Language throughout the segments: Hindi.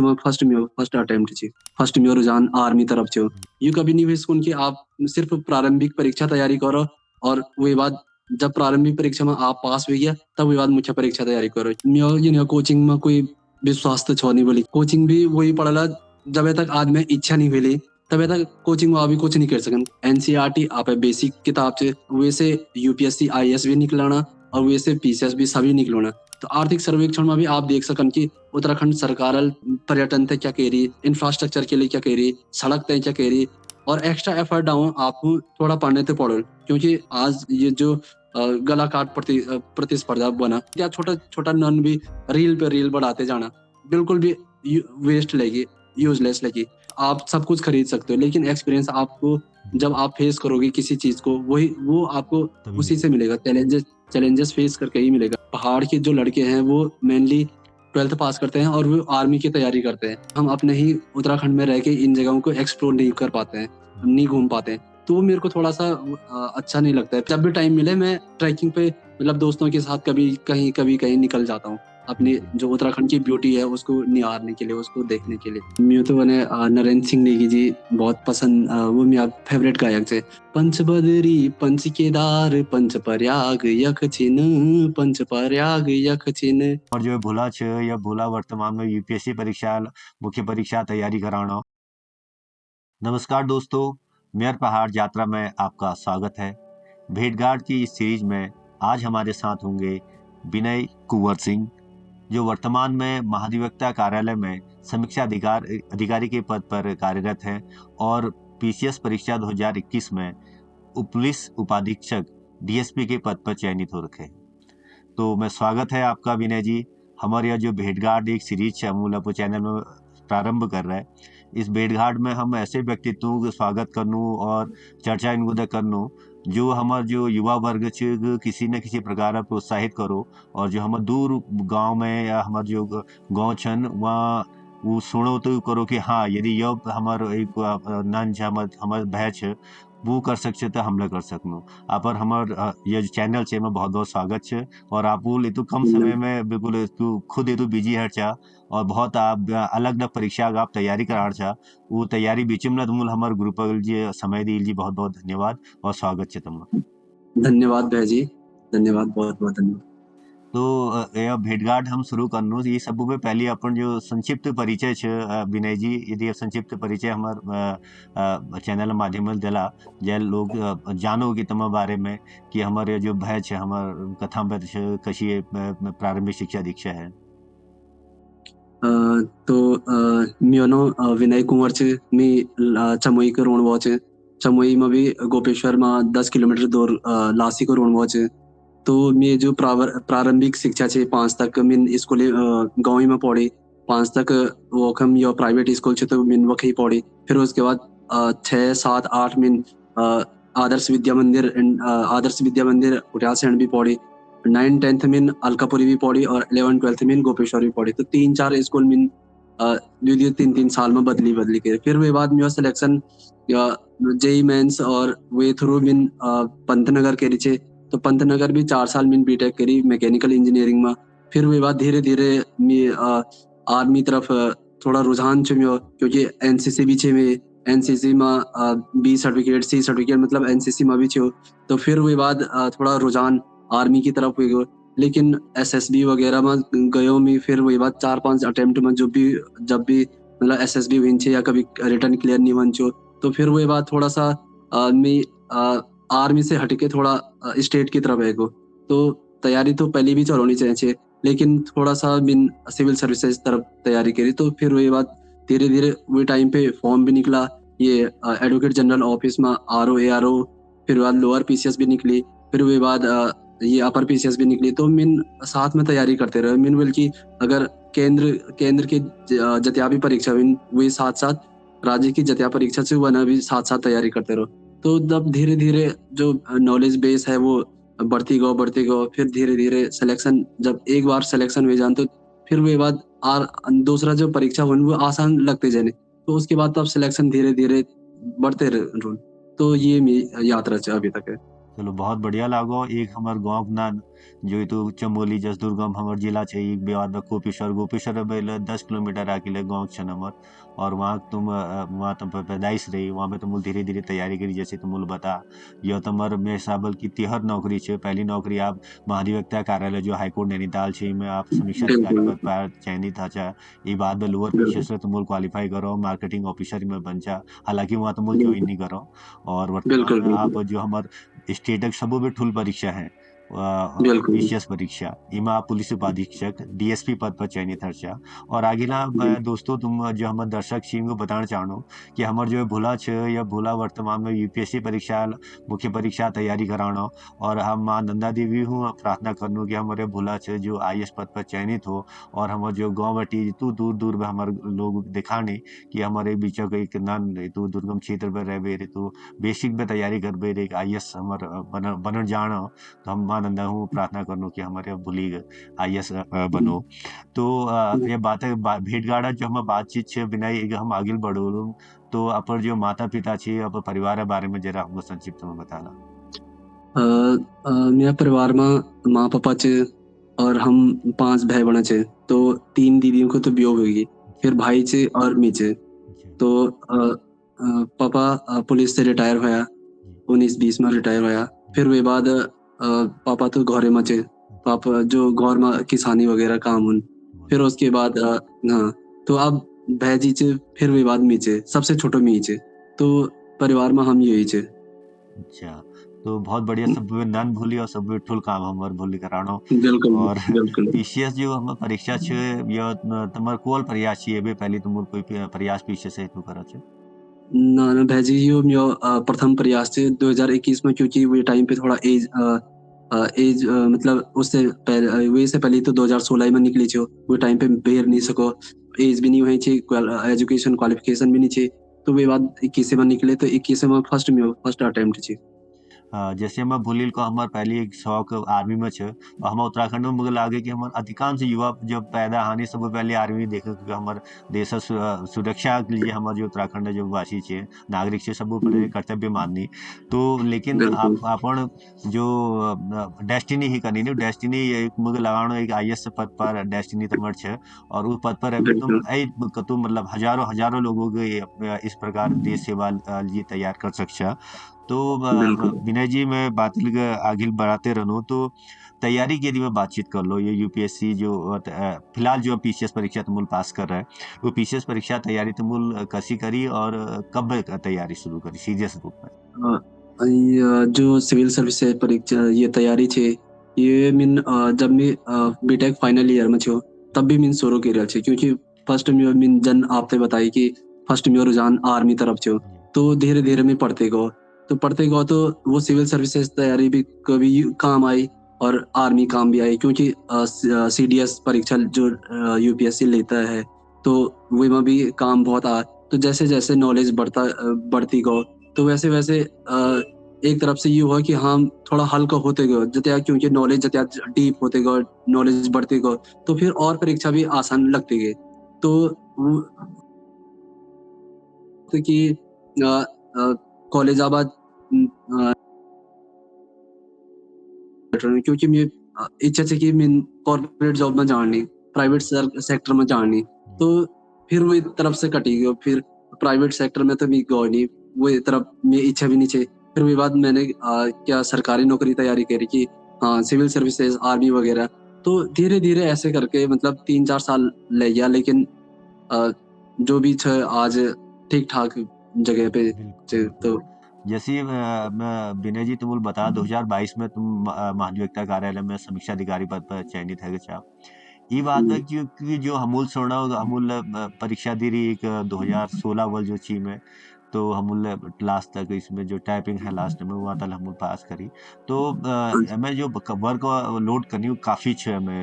फर्स्ट अटेम्प्ट छी, फर्स्ट मेरो रुझान आर्मी तरफ छो। ये कभी नहीं हुई सुन कि आप सिर्फ प्रारंभिक परीक्षा तैयारी करो और वही बाद जब प्रारंभिक परीक्षा में आप पास हो गया तब वही बाद मुख्य परीक्षा तैयारी करो। मैं ये कोचिंग में कोई विश्वास तो छो नहीं बोली, कोचिंग भी वही पढ़ला जब तक आदमी इच्छा नहीं मिली तब तक कोचिंग में अभी कुछ नहीं कर सकन। एनसीईआरटी आप बेसिक किताब से वैसे यूपीएससी आईएएस भी निकलाना और वैसे पीसीएस भी सभी निकलाना। तो आर्थिक सर्वेक्षण में भी आप देख सकन कि उत्तराखंड सरकार पर्यटन ते क्या कह रही, इंफ्रास्ट्रक्चर के लिए क्या कह रही, सड़क ते क्या कह रही और एक्स्ट्रा एफर्ट डाउन आपको थोड़ा पढ़ने तो पड़ो, क्योंकि आज ये जो गला काट प्रतिस्पर्धा बना क्या छोटा छोटा नन भी रील पे रील बढ़ाते जाना बिल्कुल भी वेस्ट लगी, यूजलेस लगी। आप सब कुछ खरीद सकते हो लेकिन एक्सपीरियंस आपको जब आप फेस करोगे किसी चीज को वही वो आपको उसी से मिलेगा, चैलेंजेस फेस करके ही मिलेगा। पहाड़ के जो लड़के हैं वो मेनली 12th पास करते हैं और वो आर्मी की तैयारी करते हैं। हम अपने ही उत्तराखंड में रह के इन जगहों को एक्सप्लोर नहीं कर पाते हैं, नहीं घूम पाते हैं, तो वो मेरे को थोड़ा सा अच्छा नहीं लगता है। जब भी टाइम मिले मैं ट्रैकिंग पे मतलब दोस्तों के साथ कभी कहीं निकल जाता हूँ अपनी जो उत्तराखंड की ब्यूटी है उसको निहारने के लिए, उसको देखने के लिए। मैं तो मैंने नरेंद्र सिंह नेगी जी बहुत पसंद, वो मेरा फेवरेट गायक थे। पंच बदरी पंच केदार पंच प्रयाग यख छिन, पंच प्रयाग यख छिन। और जो भोला छ या भोला वर्तमान में यूपीएससी परीक्षा मुख्य परीक्षा तैयारी कराना। नमस्कार दोस्तों, मेयर पहाड़ यात्रा में आपका स्वागत है। भेंटघाट की इस सीरीज में आज हमारे साथ होंगे विनय कुंवर सिंह, जो वर्तमान में महाधिवक्ता कार्यालय में समीक्षा अधिकारी के पद पर कार्यरत हैं और पीसीएस परीक्षा 2021 में पुलिस उपाधीक्षक डीएसपी के पद पर चयनित हो रखे हैं। तो मैं स्वागत है आपका विनय जी। हमारे यह जो भेंटघाट एक सीरीज है चैनल में प्रारंभ कर रहा है। इस भेंटघाट में हम ऐसे व्यक्तित्वों का स्वागत करनू और चर्चा इनको करनू जो हमार जो युवा वर्ग किसी न किसी प्रकार प्रोत्साहित करो और जो हम दूर गांव में या हमार जो गांव छन वहाँ वो सुनो तो करो कि हाँ यदि यह हमार एक नन हमार भय छ वो कर सकते तो हमला कर सकनो। आप और हमार ये चैनल से में बहुत बहुत स्वागत है और आप तो कम समय में बिल्कुल खुद बिजी है चा और बहुत आप अलग अलग परीक्षा आप तैयारी करार चा वो तैयारी बीच में तुम हमारे ग्रुप जी समय दी जी बहुत बहुत धन्यवाद और स्वागत है तुम। धन्यवाद भैया जी, धन्यवाद, बहुत बहुत धन्यवाद। तो यह भेंटघाट हम शुरू करनू ये सब में पहले अपन जो संक्षिप्त परिचय छ विनय जी यदि संक्षिप्त परिचय हमार चैनल माध्यम दिला जय लोग जानो कि तुम बारे में कि हमारे जो भय छ हमार कथा पर कशी प्रारंभिक शिक्षा दीक्षा है। तो म्योनो विनय कुंवर छ, मी चमोई को रोणवा छ। चमोई में भी गोपेश्वर में 10 किलोमीटर दूर लासी को रोणवा छ। तो मैं जो प्रारंभिक शिक्षा छे 5 तक मिन स्कूल गाँव ही में पढ़ी। 5 तक वोखम या प्राइवेट स्कूल छे तो मिन वखी पढ़ी। फिर उसके बाद 6, 7, 8 मिन आदर्श विद्या मंदिर उठ्यासैंड भी पढ़ी। 9, 10th मिन अलकापुरी भी पढ़ी और 11, 12th मिन गोपेश्वर भी पढ़ी। तो 3-4 स्कूल मिन 2-2, 3-3 साल में बदली के फिर वे बाद में सिलेक्शन जेई मेंस और वे थ्रू मिन पंतनगर के रिचे। तो पंतनगर भी 4 साल मिन बीटेक करी मैकेनिकल इंजीनियरिंग में। फिर वे बाद धीरे धीरे आर्मी तरफ थोड़ा रुझान छे म्यो, क्योंकि एनसीसी भी छे में, एनसीसी में बी सर्टिफिकेट सी सर्टिफिकेट मतलब एनसीसी में भी छे। तो फिर वे बाद थोड़ा रुझान आर्मी की तरफ हुई। लेकिन एसएसबी वगैरह में गयो में फिर वही बात 4-5 अटेम्प्ट में जब भी मतलब एसएसबी विन छे या कभी रिटर्न क्लियर नहीं वन छो, तो फिर वही बात थोड़ा सा आर्मी से हटके थोड़ा स्टेट की तरफ है को। तो तैयारी तो पहले भी चलोनी चाहिए लेकिन थोड़ा सा बिन सिविल सर्विसेज तरफ तैयारी करी। तो फिर वही बात धीरे धीरे वही टाइम पे फॉर्म भी निकला ये एडवोकेट जनरल ऑफिस में आरओ एआरओ। फिर बाद लोअर पीसीएस भी निकली। फिर वही बाद ये अपर पीसीएस भी निकली। तो मिन साथ में तैयारी करते रहे मिन बल्कि अगर केंद्र की जतिया भी परीक्षा हुई वही साथ साथ राज्य की जतिया परीक्षा से वह भी साथ साथ तैयारी करते रहो। तो तब धीरे धीरे जो नॉलेज बेस है वो बढ़ती गो। फिर धीरे धीरे सिलेक्शन जब एक बार सिलेक्शन हुए जान तो फिर वे बाद दूसरा जो परीक्षा हुई वो आसान लगते जाने। तो उसके बाद तब सिलेक्शन धीरे धीरे बढ़ते रहे। तो ये मेरी यात्रा अभी तक है। चलो बहुत बढ़िया लागो। एक हमार गाँव के नाम जो तो चमोली जसदुर्गम हमर जिला छे, एक बाद में गोपेश्वर। गोपेश्वर बेले 10 किलोमीटर आके गाँव छे हमर। और वहाँ वहाँ तुम पैदाइश रही, वहाँ पे तुम धीरे धीरे तैयारी करी, जैसे तुम बता। यह तुम्हार मेरे हिसाब की तिहर नौकरी छे। पहली नौकरी आप महाधिवक्ता कार्यालय जो हाईकोर्ट नैनीताल छे में आप समीक्षा अधिकारी बिल्कुल, पद पर चयनित था। ये बाद में लोअर बिल्कुल, पीसीएस से तुम क्वालिफाई करो, मार्केटिंग ऑफिसर में बन जा। हालांकि वहाँ तुम ज्वाइन बिल्कुल, नहीं करो। और वर्तमान बिल्कुल, में बिल्कुल, आप जो हमार स्टेट की सबो भी ठुल परीक्षा है, बिल्कुल, पीसीएस परीक्षा, इमा आप पुलिस उपाधीक्षक डीएसपी पद पर चयनित हर्षा। और आगिला बिल्कुल, दोस्तों तुम जो हमारे दर्शक छी को बताना चाहूँ कि हमार जो भोला छ या भोला वर्तमान में यूपीएससी परीक्षा मुख्य परीक्षा तैयारी कराना। और हम माँ नंदा देवी हूँ प्रार्थना करनू कि हमारे भोला छ जो आईएएस पद पर चयनित हो। और हमारे जो गाँव बटी तू दूर दूर में हमारे लोग दिखाने कि हमारे बीच का एक नान तू दुर्गम क्षेत्र में रह तो बेसिक में तैयारी कर बे एक आईएएस हमार बनन जाना। तो हम माँ नंदा हूँ प्रार्थना करनू कि हमारे भूली आईएएस बनो। तो ये बातें भेंट गाड़ा जो हम बातचीत छे बिना एक हम आगे बढ़ो। तो अपन जो माता पिता छे अपन परिवार के बारे में जरा हमको संक्षिप्त में बताना। मेरा परिवार में माँ पापा छे और हम 5 भाई बहन छे। तो 3 दीदियों को तो ब्याह हो गई, फिर भाई छे और मैं छे। अच्छा। तो पापा पुलिस से रिटायर होया, 19-20 में रिटायर होया। फिर वे बाद पापा तो घरे में छे, पापा जो घर में किसानी वगैरह काम उन। फिर उसके बाद हाँ, तो अब भैजी छे, फिर वे बाद मैं छे, सबसे छोटो मैं ही छे। तो परिवार में हम यही छे। अच्छा, तो बहुत बढ़िया। सब वे नन भूली और सब वे ठुल काम हमर भूली करानो। बिल्कुल, और बिल्कुल। पीसीएस जो हम परीक्षा छे या तुम्हार कोल प्रयास छे बे पहले तुम कोई प्रयास पीछे से तू करा छे। ना, ना भैजी यो मेरो प्रथम प्रयास छे 2021 में, क्योंकि वो टाइम पे थोड़ा एज मतलब उससे पहले वे से पहले तो 2016 में निकली छो। वो टाइम पे बेर नहीं सको, एज भी नहीं हुई छे, एजुकेशन क्वालिफिकेशन भी नहीं छे। तो वे बाद 21 में निकले, तो 21 में फर्स्ट अटेम्प्ट छे। जैसे हम भूलिल को हमार पहली एक शौक आर्मी में छे। और हम उत्तराखंड में मुझे लागे कि हमार अधिकांश युवा जब पैदा हानि सब पहले आर्मी देखे, क्योंकि हमार देश सुरक्षा के लिए हमार जो उत्तराखंड जो वासी छे नागरिक छे सब पहले हुँ, कर्तव्य माननी। तो लेकिन बिल्कुल, आप अपन जो डेस्टिनी ही करनी नहीं, डेस्टिनी एक मुझे लगानो एक आईएएस पद पर डेस्टिनी तुम्हार छे। और उस पद पर अभी तुम बिल्कुल, तुम मतलब हजारों हजारों लोगों के इस प्रकार देश सेवा लिए तैयार कर सकछा। तो बिल्कुल। विनय जी मैं बात आगे बढ़ाते रहूं तो तैयारी के लिए मैं बातचीत कर लो। ये यूपीएससी जो फिलहाल जो पीसीएस परीक्षा तुम पास कर रहे हैं, वो पीसीएस परीक्षा तैयारी तुम कैसी करी और कब तैयारी शुरू करी सीरियस रूप में। जो सिविल सर्विसेज परीक्षा ये तैयारी छे, ये मिन जब मैं बीटेक फाइनल ईयर में छो, तब भी मिन शुरू करी छे। क्योंकि फर्स्ट में मिन जन आपते बताई कि फर्स्ट में रुझान आर्मी तरफ छो। तो धीरे धीरे मैं पढ़ते गो तो वो सिविल सर्विसेज तैयारी भी कभी काम आई, और आर्मी काम भी आई। क्योंकि सीडीएस परीक्षा जो यूपीएससी लेता है, तो वे में भी काम बहुत आ। तो जैसे जैसे नॉलेज बढ़ती गो, तो वैसे-वैसे एक तरफ से ये हुआ कि हाँ, थोड़ा हल्का होते गयो जतया, क्योंकि नॉलेज जतया डीप होते गयो, नॉलेज बढ़ते गयो, तो फिर और परीक्षा भी आसान लगती गई। तो वो तो कि अ, कॉलेज आबाद अ, क्योंकि मैं इच्छा थी कि मैं कॉर्पोरेट जॉब में जानी, प्राइवेट सेक्टर में जानी। तो फिर वो एक तरफ से कटी गयो, फिर प्राइवेट सेक्टर में तो मैं गयो नहीं, वो एक तरफ मेरी इच्छा भी नहीं थी। फिर उसके बाद मैंने क्या सरकारी नौकरी तैयारी करी कि हाँ, सिविल सर्विसेज, आर्मी वगैरह। तो धीरे-धीरे ऐसे करके मतलब 3-4 साल ले गया, लेकिन अ, जो भी छ आज ठीक-ठाक जगह पे बिल्कुल छ बिल्कुल। तो जैसे मैं विनय जी तुम बता 2022 में तुम महाधिवक्ता कार्यालय में समीक्षा अधिकारी पद पर चयनित है क्या। ये बात हुँ, है क्योंकि जो हमूल सोना हमूल परीक्षा दी रही एक 2016 वाल जो ची में। तो हमूल लास्ट तक इसमें जो टाइपिंग है लास्ट में वो तल हमूल पास करी। तो मैं जो वर्क लोड करनी हूँ काफी छे मैं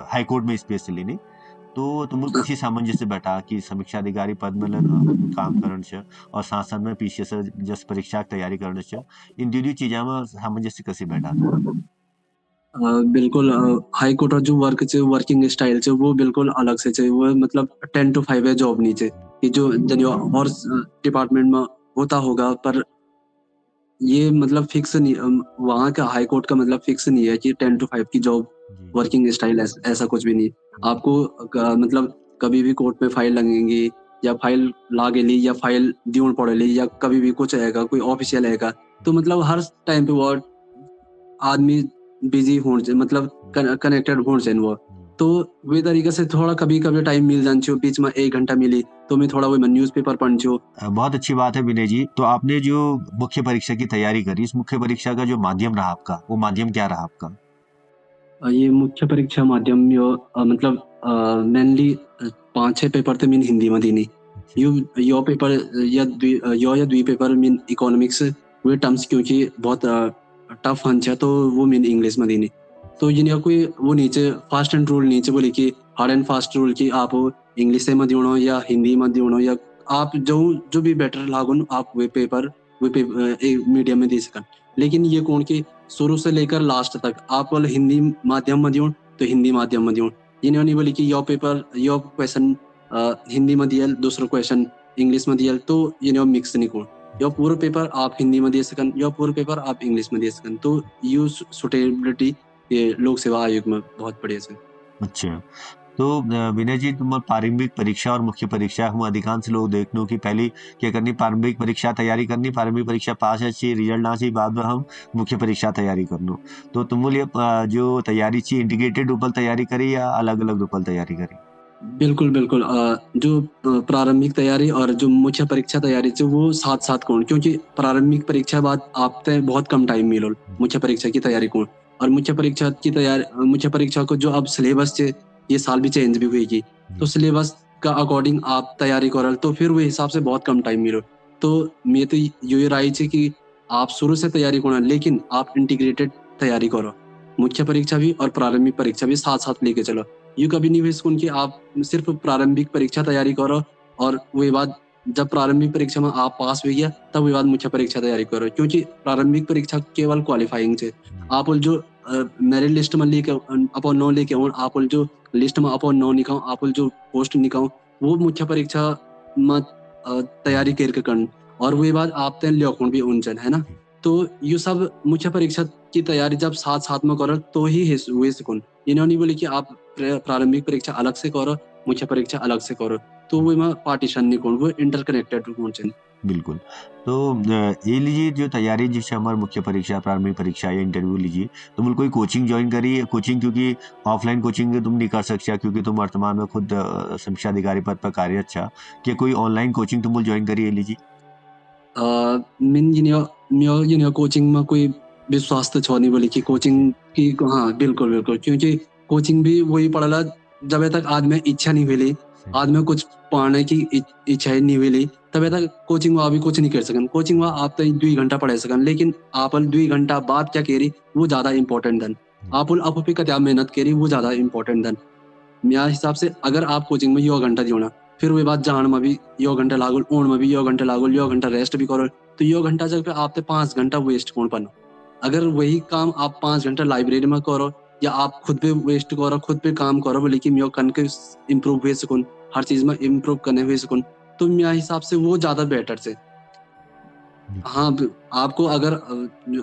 हाई कोर्ट में स्पेशली नहीं। तो तुम कशी सामंजस्य बैठा कि समीक्षा अधिकारी पद में काम करण छ और साथ साथ में पीसीएस जस परीक्षा की तैयारी करण छ। इन दोनों चीजा में सामंजस्य कसी बैठा तुम। बिल्कुल हाई कोर्ट और जो वर्किंग स्टाइल छे वो बिल्कुल अलग से छे। वो मतलब 10 टू 5 है जॉब नहीं छे। कि जो जन और डिपार्टमेंट में होता होगा, पर ये मतलब फिक्स नहीं, वहाँ का हाई कोर्ट का मतलब फिक्स नहीं है कि 10 to 5 की जॉब जी। वर्किंग स्टाइल ऐसा कुछ भी नहीं। आपको मतलब कभी भी कोर्ट में फाइल लगेंगी या फाइल ला गेली या फाइल दिवण पड़ेली या कभी भी कुछ आएगा, कोई ऑफिशियल आएगा, तो मतलब हर टाइम पे वो आदमी बिजी होण च मतलब कनेक्टेड होण चाहिए वो। तो वे तरीके से थोड़ा कभी-कभी टाइम मिल जान छो, बीच में 1 घंटा मिली, तो मैं थोड़ा वो न्यूज़पेपर पढ़ छो। बहुत अच्छी बात है विनय जी। तो आपने जो मुख्य परीक्षा की तैयारी करी, इस मुख्य परीक्षा का जो माध्यम रहा आपका, वो माध्यम क्या रहा आपका? ये मुख्य परीक्षा माध्यम यो मतलब मेनली 5-6 पेपर ते मीन हिंदी में दिनी। यो पेपर यो या द्वि पेपर मीन इकोनॉमिक्स वे टर्म्स क्योंकि बहुत टफ हन छे, तो वो मीन इंग्लिश में दिनी। तो जिन्हें कोई वो नीचे फास्ट एंड रूल नीचे बोले कि हार्ड एंड फास्ट रूल की आप इंग्लिश में दिवणो या हिंदी में दिवणो, या आप जो भी बेटर लागुन आप एक मीडियम में दे सकन। लेकिन ये कौन की शुरू से लेकर लास्ट तक आप बोले हिंदी माध्यम में दियों तो हिंदी माध्यम में दियों। इन्होंने नहीं बोली कि यो क्वेश्चन हिंदी में दियल, दूसरा क्वेश्चन इंग्लिश में दियल, तो इन्हें मिक्स नहीं कौन। यो पूरा पेपर आप हिंदी में दे सकन, यो पूरा पेपर आप इंग्लिश में दे सकन। तो यू सुटेबिलिटी ये लोक सेवा आयोग में बहुत बढ़िया से। अच्छा। तो विनय जी, तुम प्रारंभिक परीक्षा और मुख्य परीक्षा हम अधिकांश लोग देखनो कि पहले क्या करनी, प्रारंभिक परीक्षा तैयारी करनी, प्रारंभिक परीक्षा पास अच्छी रिजल्ट ना सी बाद में हम मुख्य परीक्षा तैयारी करनो। तो तुम लिए जो तैयारी ची इंटीग्रेटेड रूपल तैयारी करी या अलग-अलग रूपल तैयारी करी? बिल्कुल, बिल्कुल। जो प्रारंभिक तैयारी और जो मुख्य परीक्षा तैयारी च वो साथ-साथ कोण, क्योंकि प्रारंभिक परीक्षा बाद आपते बहुत कम टाइम मिलोल मुख्य परीक्षा की तैयारी कोण। और मुख्य परीक्षा को जो अब सिलेबस च ये साल भी चेंज भी हुएगी। तो सिलेबस का अकॉर्डिंग आप तैयारी करल तो फिर वो हिसाब से बहुत कम टाइम मिलो। तो मैं तो यो राय च कि आप शुरू से तैयारी कोण, लेकिन आप इंटीग्रेटेड तैयारी करो। मुख्य परीक्षा भी और प्रारंभिक परीक्षा भी साथ-साथ लेके चलो। ये कभी नहीं हुई सुन कि आप सिर्फ प्रारंभिक परीक्षा तैयारी करो और वही बाद जब प्रारंभिक परीक्षा में आप पास हो गया तब वही बाद मुख्य परीक्षा तैयारी करो, क्योंकि प्रारंभिक परीक्षा केवल क्वालिफाइंग है। आप जो मेरिट लिस्ट में लेके अपन नो लेके आप जो लिस्ट में अपन नो निकाओ, आप जो पोस्ट निकाओ, वो मुख्य परीक्षा में तैयारी करके करन। और वही बाद आप तेन ल्योकुण भी उनचन है ना। तो ये सब मुख्य परीक्षा की तैयारी जब साथ-साथ में करो तो ही हुई सुकून। इन्होंने नहीं बोली कि आप प्रारंभिक परीक्षा अलग से करो, मुख्य परीक्षा अलग से करो। तो वो में पार्टीशन नहीं कोण, वो इंटरकनेक्टेड होण चाहिए। बिल्कुल। तो ये लीजिए जो तैयारी जिससे हमारी मुख्य परीक्षा, प्रारंभिक परीक्षा या इंटरव्यू लीजिए, तुम कोई कोचिंग जॉइन करी? कोचिंग क्योंकि ऑफलाइन कोचिंग तुम नहीं कर सकता क्योंकि तुम वर्तमान में खुद शिक्षा अधिकारी पद पर कार्यरत छा। क्या कोई ऑनलाइन कोचिंग तुम जॉइन करी है लीजिए? मिन जिन्हें कोचिंग में कोई विश्वास तो छो नहीं बोली कि कोचिंग की। हाँ, बिल्कुल, बिल्कुल। क्योंकि कोचिंग भी वही पढ़ला जब तक आदमी इच्छा नहीं मिली, आदमी कुछ पढ़ने की इच्छा ही नहीं मिली, तब तक कोचिंग वहाँ भी कुछ नहीं कर सकन। कोचिंग वहाँ आप तो 2 घंटा पढ़े सकन, लेकिन आप 2 घंटा बाद क्या करी वो ज़्यादा इम्पोर्टेंट धन। आप पे क्या मेहनत करी वो ज़्यादा इम्पोर्टेंट धन। मेरा हिसाब से अगर आप कोचिंग में यो घंटा दियोना, फिर वो बात जान में भी यो घंटा लागल, ओण में भी यो घंटा लागल, यो घंटा रेस्ट भी करो, तो यो घंटा जगह पे आपते 5 घंटा वेस्ट कौन पनो। अगर वही काम आप 5 घंटा लाइब्रेरी में करो या आप खुद पे वेस्ट करो, खुद पे काम करो बोले कि मैं कन के इम्प्रूव हुए सकूँ, हर चीज़ में इम्प्रूव करने हुए सकूँ, तो मेरा हिसाब से वो ज़्यादा बेटर से। हाँ, आपको अगर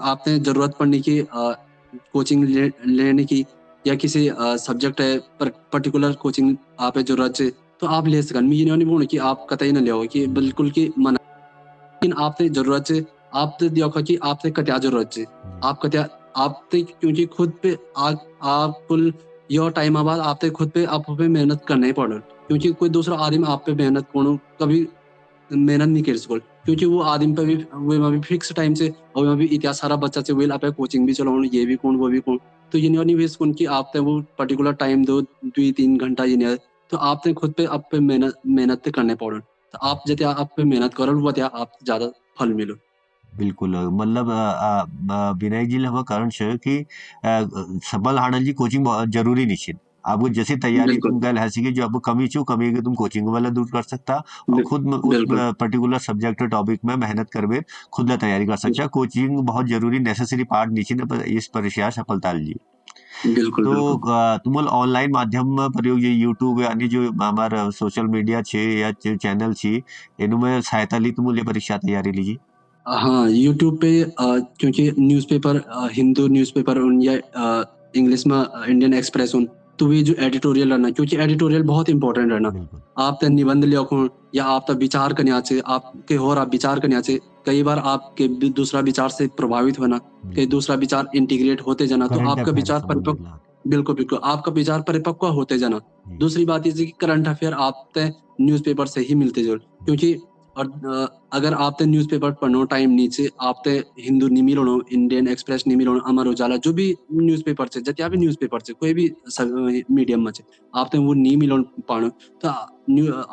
आपने ज़रूरत पड़ने की कोचिंग लेने की या किसी सब्जेक्ट है पर्टिकुलर कोचिंग आप ज़रूरत है, तो आप ले सकन। मैं ये नहीं बोलूँ कि आप कतई ना लियो कि बिल्कुल कि मना। लेकिन आपते ज़रूरत है, आपते देखो कि आपते क्या ज़रूरत है। आप क्या आपते क्योंकि खुद पे आप कुल यो टाइम बाद आपते खुद पे आप पे मेहनत करना ही पड़ो, क्योंकि कोई दूसरा आदमी आप पे मेहनत करो कभी मेहनत नहीं कर सको, क्योंकि वो आदमी पे भी वो भी फिक्स टाइम से और वहाँ भी इतना सारा बच्चा से वेल आप कोचिंग भी चलाओ, ये भी कौन वो भी कौन। तो ये नहीं वेस्ट कौन कि आपने वो पर्टिकुलर टाइम दो 2-3 घंटा ये नहीं, तो आपने खुद पे आप पे मेहनत तो करने पड़ो। तो आप जितना आप पे मेहनत करो वो त्या आप ज़्यादा फल मिलो। बिल्कुल मतलब विनय जी हम कारण छे कि सफल हाणल जी कोचिंग बहुत जरूरी निश्चित। आपको जैसी तैयारी बिल्कुल, तुम गल है कि जो आपको कमी छू कमी है कि तुम कोचिंग वाला दूर कर सकता और बि खुद में उस बिल्कुल, पर्टिकुलर सब्जेक्ट टॉपिक में मेहनत करवे खुद ला तैयारी कर सकता। कोचिंग बहुत जरूरी नेसेसरी पार्ट निश्चित इस परीक्षा सफलता ली। बिल्कुल, तो बिल्कुल। तुम्हारे ऑनलाइन माध्यम प्रयोग ये यूट्यूब यानी जो हमारा सोशल मीडिया छे या जो चैनल छे इनमें सहायता ली तुम परीक्षा तैयारी लीजिए? हाँ, यूट्यूब पे क्योंकि न्यूज़पेपर हिंदू न्यूज़पेपर उन या इंग्लिश में इंडियन एक्सप्रेस उन, तो ये जो एडिटोरियल रहना क्योंकि एडिटोरियल बहुत इम्पोर्टेंट रहना। बिल्कुल। आप ते निबंध ल्योखुं या आप ते विचार कन्या चे आपके होर आप विचार कन्या चे, कई बार आपके दूसरा विचार से प्रभावित होना, कई बिल्कुल। दूसरा विचार इंटीग्रेट होते जाना, तो करंट आपका अफेयर विचार संबंधित लाभ। बिल्कुल, बिल्कुल, आपका विचार परिपक्व होते जाना। जी। दूसरी बात ये थी कि करंट अफेयर आप ते न्यूज़पेपर से ही मिलते जो क्योंकि और अगर आप ते न्यूज़पेपर पढ़नो टाइम नीचे आप ते हिंदू नहीं मिलणो, इंडियन एक्सप्रेस नहीं मिलणो, अमर उजाला जो भी न्यूज़पेपर छे, जत्या भी न्यूज़पेपर छे, कोई भी मीडियम में छे, आप ते वो नहीं मिलण पाणो। तो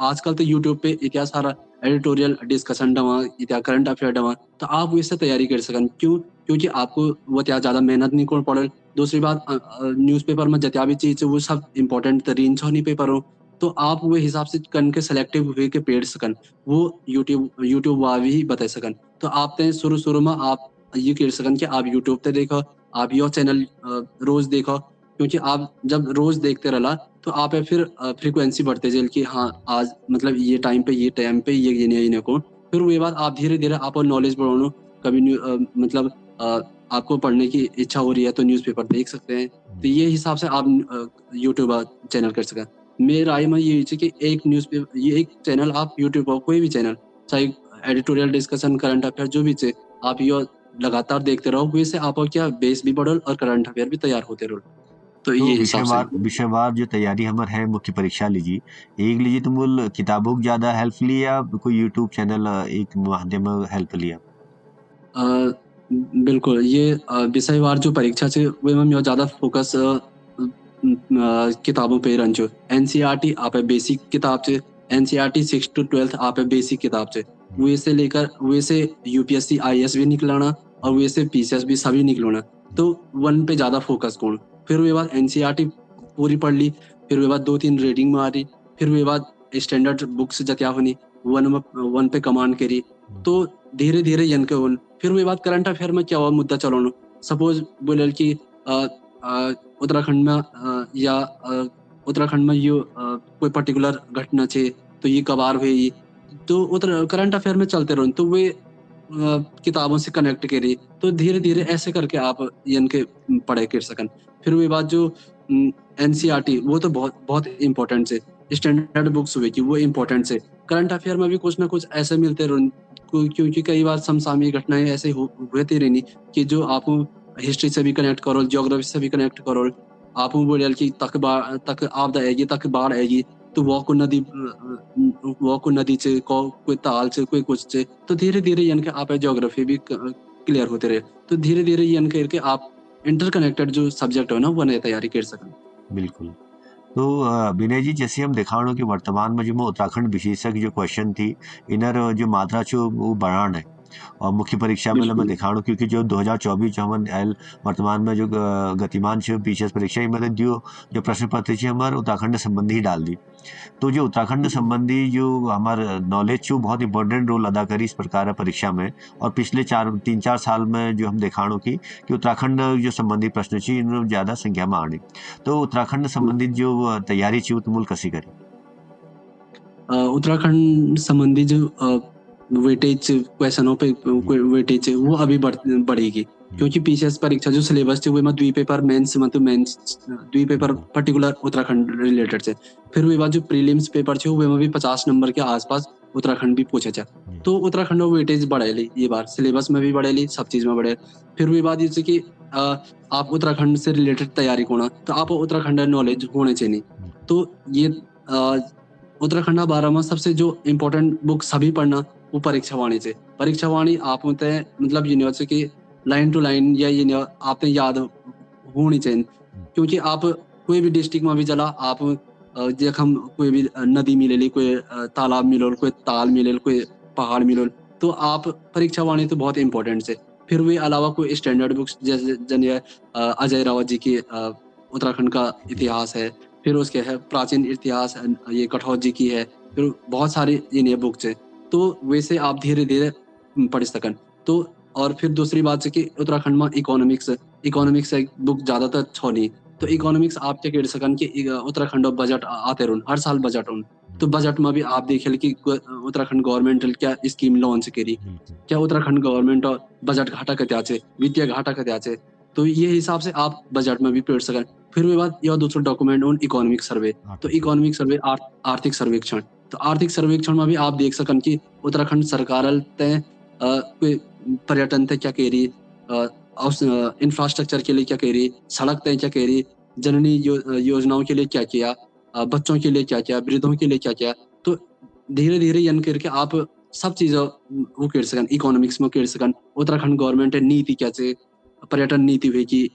आजकल तो यूट्यूब पे इत्या सारा एडिटोरियल डिस्कशन डवा, इत्या करंट अफेयर डवा, तो आप इससे तैयारी कर सकन। क्यों? क्योंकि आपको वो त्या ज़्यादा मेहनत नहीं करनी पड़े। दूसरी बात न्यूज़पेपर में जत्या भी चीज़ वो सब इम्पोर्टेंट तरीन छो नहीं पेपर हो, तो आप वो हिसाब से कन के सेलेक्टिव हुए के पेड़ सकन। वो यूट्यूब वा भी बता सकन। तो आप ते शुरू-शुरू में आप ये कर सकन कि आप यूट्यूब ते देखो, आप यो चैनल रोज़ देखो, क्योंकि आप जब रोज़ देखते रहला, तो आप फिर फ्रीक्वेंसी बढ़ते जाइल कि हाँ, आज मतलब ये टाइम पे ये इने को, फिर वो बाद आप धीरे-धीरे आपको नॉलेज बढ़ानो, कभी मतलब आपको पढ़ने की इच्छा हो रही है तो न्यूज़पेपर देख सकते हैं। तो ये हिसाब से आप यूट्यूब चैनल कर सकन। मेरी राय में ये है कि ये एक चैनल आप यूट्यूब पर कोई भी चैनल, चाहे एडिटोरियल डिस्कशन, करंट अफेयर जो भी छे, आप यो लगातार देखते रहो, वैसे आपको क्या बेस भी बढ़ल और करंट अफेयर भी तैयार होते रहो। तो तो ये हिसाब से। विषयवार जो तैयारी हमर है मुख्य परीक्षा लीजिए, एक लीजिए तो मूल किताबों की ज़्यादा हेल्प ली या कोई यूट्यूब चैनल एक माध्यम हेल्प लिया? अ, बिल्कुल, ये विषयवार जो परीक्षा छे, वेमा मैं ज़्यादा फोकस किताबों पे रंजो। एनसीईआरटी आपे बेसिक किताब छे, एनसीईआरटी 6 टू 12th आपे बेसिक किताब छे। वैसे लेकर वैसे यूपीएससी, आईएएस भी निकलना और वैसे पीसीएस भी सभी निकलना। तो वन पे ज़्यादा फोकस करूँ। फिर उसके बाद एनसीईआरटी पूरी पढ़ ली, फिर उसके बाद 2-3 रीडिंग मारी, फिर उसके बाद स्टैंडर्ड बुक्स जत्या होनी, वन पे कमांड करी। तो धीरे-धीरे यनके होन। फिर उसके बाद करंट अफेयर में क्या हुआ मुद्दा चलोनो। सपोज़ बोलेल कि उत्तराखंड में उत्तराखंड में यो कोई पर्टिकुलर घटना छे, तो ये कबार हुई। तो करंट अफेयर में चलते रहो, तो वे किताबों से कनेक्ट करी। तो धीरे-धीरे ऐसे करके आप यनके पढ़ाई कर सकन। फिर उसके बाद जो एनसीईआरटी वो तो बहुत बहुत इम्पोर्टेंट है। स्टैंडर्ड बुक्स हुई कि वो इम्पोर्टेंट है। करंट अफेयर में भी कुछ ना कुछ ऐसे मिलते रहो क्योंकि कई बार समसामयिक घटनाएँ ऐसे होती रहनी कि जो आप हिस्ट्री से भी कनेक्ट करो, ज्योग्राफी से भी कनेक्ट करो। आप बोलेल कि तक आपदा आएगी, तक बाढ़ आएगी, तो वो को नदी छे, कोई ताल छे, कोई कुछ छे। तो धीरे-धीरे यानी आप ज्योग्राफी भी क्लियर होते रहे। तो धीरे-धीरे यानी करके आप इंटरकनेक्टेड जो सब्जेक्ट हो ना, वो नई तैयारी कर सकन। बिल्कुल। तो विनय जी जैसे हम दिखाणो कि वर्तमान में जो मैं उत्तराखंड विशेषज्ञ जो क्वेश्चन थी, इनर जो मात्रा छो वो बढ़ाण है। और मुख्य परीक्षा में मैं बिल्कुल। दिखाणु क्योंकि जो 2024 जो हमन आयल वर्तमान में जो गतिमान छे पीसीएस परीक्षा में जो प्रश्न पत्र छे हमार उत्तराखंड संबंधी ही डाल दी। तो जो उत्तराखंड संबंधी जो हमार नॉलेज छे वो बहुत इम्पोर्टेंट रोल अदा करी इस प्रकार परीक्षा में। और पिछले 3-4 साल में जो हम दिखाणु कि उत्तराखंड जो संबंधी प्रश्न छे इनमें ज़्यादा संख्या में आनी। तो उत्तराखंड संबंधित जो तैयारी छे वो तुमुल कशी करी? उत्तराखंड संबंधी जो वेटेज क्वेश्चनों पे वेटेज है वो अभी बढ़ेगी क्योंकि पीसीएस परीक्षा जो सिलेबस है वो में द्वि पेपर मेंस मतलब मेंस द्वि पेपर बिल्कुल। पर्टिकुलर उत्तराखंड रिलेटेड से फिर वो बाद जो प्रीलिम्स पेपर छे वो में भी 50 नंबर के आसपास उत्तराखंड भी पूछे छे। जी। तो उत्तराखंड में वेटेज बढ़ेली ये बार सिलेबस में भी बढ़ेली सब चीज में बढ़े। फिर वो बात ये कि आप उत्तराखंड से रिलेटेड तैयारी कोना तो आप उत्तराखंड नॉलेज होने चाहिए। तो ये उत्तराखंड बारे में सबसे जो इम्पोर्टेंट बुक सभी पढ़ना वो परीक्षा वाणी से परीक्षा वाणी आप होते हैं मतलब ये नहीं कि लाइन टू लाइन या ये नहीं आपने याद होनी चाहिए क्योंकि आप कोई भी डिस्ट्रिक्ट में भी चला आप जखम कोई भी नदी मिलेली कोई तालाब मिलोल कोई ताल मिलेल कोई पहाड़ मिलोल तो आप परीक्षा वाणी तो बहुत इम्पोर्टेंट है। फिर भी अलावा कोई स्टैंडर्ड बुक्स जैसे जन अजय रावत जी की उत्तराखंड का जी। इतिहास है। फिर उसके है प्राचीन इतिहास ये कठौत जी की है। फिर बहुत सारी ये बुक्स है। तो वैसे आप धीरे-धीरे पढ़ सकन। तो और फिर दूसरी बात है कि उत्तराखंड में इकोनॉमिक्स एक बुक ज़्यादातर छो नहीं। तो इकोनॉमिक्स आप क्या कर सकन कि उत्तराखंड बजट आते रहन हर साल बजट उन। तो बजट में भी आप देखें कि उत्तराखंड गवर्नमेंट क्या स्कीम लॉन्च करी, क्या उत्तराखंड गवर्नमेंट और बजट घाटा कत्या छे, वित्तीय घाटा कत्या छे, तो ये हिसाब से आप बजट में भी पेड़ सकन। फिर वो बात यह दूसरा डॉक्यूमेंट ऑन इकोनॉमिक सर्वे, तो इकोनॉमिक सर्वे आर्थिक सर्वेक्षण, तो आर्थिक सर्वेक्षण में भी आप देख सकन कि उत्तराखंड सरकार तय पर्यटन तय क्या कह रही, इंफ्रास्ट्रक्चर के लिए क्या कह रही, सड़क तय क्या कह रही, जननी योजनाओं के लिए क्या किया, बच्चों के लिए क्या किया, वृद्धों के लिए क्या किया। तो धीरे धीरे यन करके आप सब चीज़ वो कर सकन, इकोनॉमिक्स में कर सकन। उत्तराखंड गवर्नमेंट नीति क्या छे, पर्यटन नीति होगी,